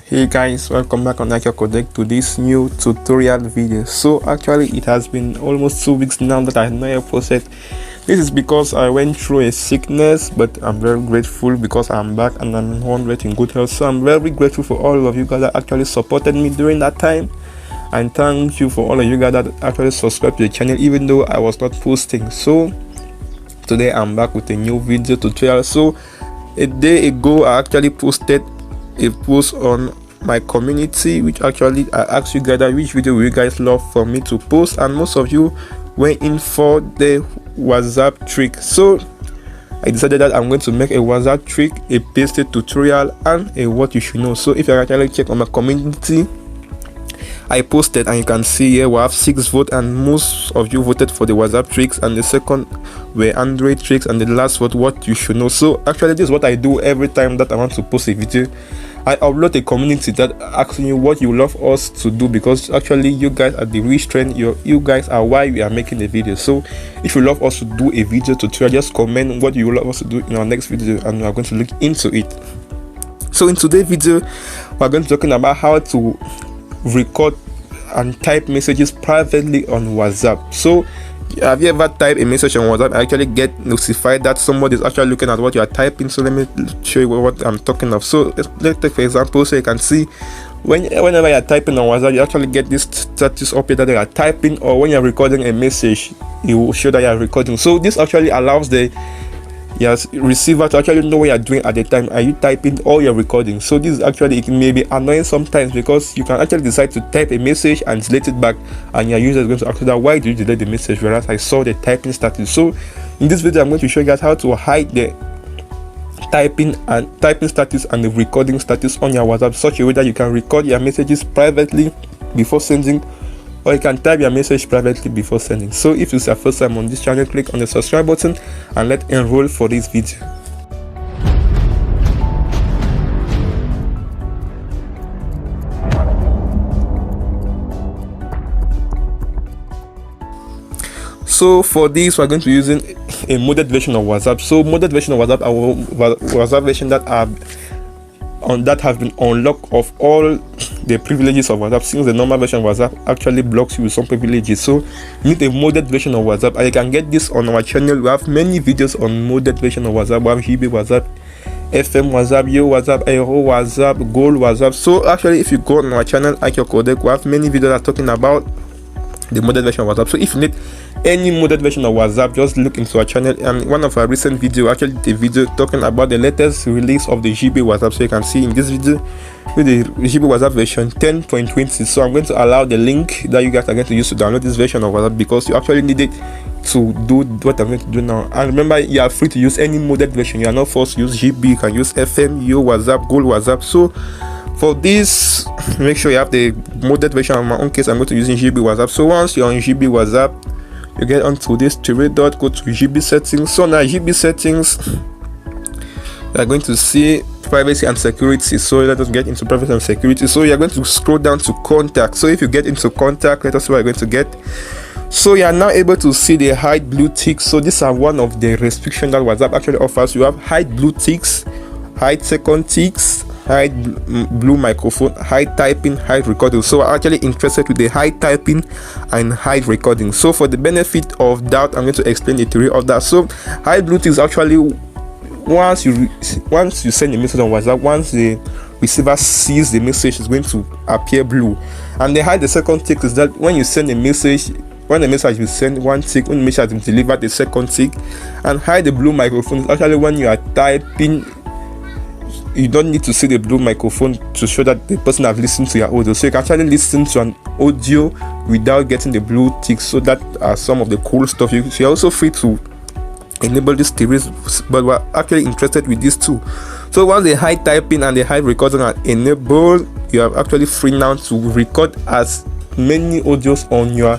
Hey guys, welcome back on IQcodec to this new tutorial video. So actually it has been almost 2 weeks now that I never posted. This is because I went through a sickness, but I'm very grateful because I'm back and I'm 100 in good health. So I'm very grateful for all of you guys that actually supported me during that time, and thank you for all of you guys that actually subscribed to the channel even though I was not posting. So today I'm back with a new video tutorial. So a day ago I actually posted a post on my community, which actually I asked you guys that which video will you guys love for me to post, and most of you went in for the WhatsApp trick. So I decided that I'm going to make a WhatsApp trick, a pasted tutorial, and a what you should know. So if you actually check on my community, I posted and you can see here we have 6 votes, and most of you voted for the WhatsApp tricks, and the second were Android tricks, and the last vote what you should know. So actually this is what I do every time that I want to post a video. I upload a community that asks you what you love us to do, because actually you guys are the real strength. You guys are why we are making the video. So if you love us to do a video tutorial, just comment what you love us to do in our next video and we are going to look into it. So in today's video we are going to be talking about how to record and type messages privately on WhatsApp. So have you ever typed a message on WhatsApp and actually get notified that somebody is actually looking at what you are typing? So let me show you what I'm talking of. So let's take for example, so you can see whenever you're typing on WhatsApp, you actually get this status up here that you are typing, or when you're recording a message, it will show that you are recording. So this actually allows the receiver to actually know what you're doing at the time. Are you typing or you're recording? So this is actually, it may be annoying sometimes because you can actually decide to type a message and delete it back, and your user is going to ask you that why did you delete the message, whereas I saw the typing status. So in this video I'm going to show you guys how to hide the typing status and the recording status on your WhatsApp, such a way that you can record your messages privately before sending, or you can type your message privately before sending. So if it's your first time on this channel, click on the subscribe button and let's enroll for this video. So for this we're going to be using a modded version of WhatsApp. So modded version of WhatsApp version that have been unlocked of all the privileges of WhatsApp, since the normal version of WhatsApp actually blocks you with some privileges. So you need a modded version of WhatsApp, and you can get this on our channel. We have many videos on modded version of WhatsApp. We have GB WhatsApp, FM WhatsApp, Yo WhatsApp, Aero WhatsApp, Gold WhatsApp. So actually if you go on our channel IQcodec, we have many videos that are talking about the modded version of WhatsApp. So if you need any modded version of WhatsApp, just look into our channel, and one of our recent video actually the video talking about the latest release of the GB WhatsApp. So you can see in this video with the GB WhatsApp version 10.20. so I'm going to allow the link that you guys are going to use to download this version of WhatsApp, because you actually need it to do what I'm going to do now. And remember, you are free to use any modded version. You are not forced to use GB. You can use FM, Yo WhatsApp, Gold WhatsApp. So for this, make sure you have the modded version. In my own case, I'm going to use GB WhatsApp. So once you're on GB WhatsApp, you get onto this three dot, go to GB settings. So now GB settings, you are going to see privacy and security. So let us get into privacy and security. So you're going to scroll down to contact. So if you get into contact, let us see what you're going to get. So you are now able to see the hide blue ticks. So these are one of the restrictions that WhatsApp actually offers. You have hide blue ticks, hide second ticks, hide blue microphone, hide typing, hide recording. So I'm actually interested with the hide typing and hide recording. So for the benefit of doubt, I'm going to explain the theory of that. So hide blue ticks actually, once you send a message on WhatsApp, once the receiver sees the message, is going to appear blue. And the hide the second tick is that when you send a message, when the message is sent one tick, when the message has been delivered the second tick. And hide the blue microphone is actually when you are typing, you don't need to see the blue microphone to show that the person has listened to your audio. So you can actually listen to an audio without getting the blue tick. So that are some of the cool stuff. You're also free to enable these theories, but we're actually interested with these two. So once the hide typing and the hide recording are enabled, you are actually free now to record as many audios on your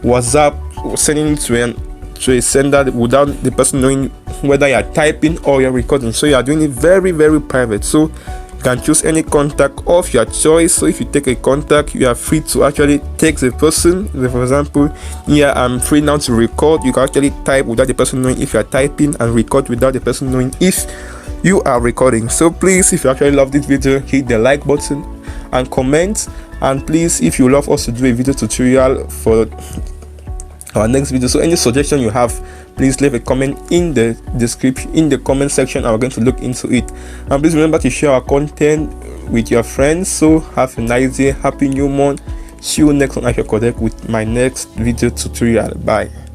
WhatsApp, sending it to a sender without the person knowing whether you are typing or you're recording. So you are doing it very, very private. So you can choose any contact of your choice. So if you take a contact, you are free to actually text the person. For example, here I'm free now to record. You can actually type without the person knowing if you are typing, and record without the person knowing if you are recording. So please, if you actually love this video, hit the like button and comment. And please, if you love us to do a video tutorial for our next video, so any suggestion you have, please leave a comment in the description, in the comment section, and we're going to look into it. And please remember to share our content with your friends. So have a nice day, happy new month. See you next on IQcodec with my next video tutorial. Bye.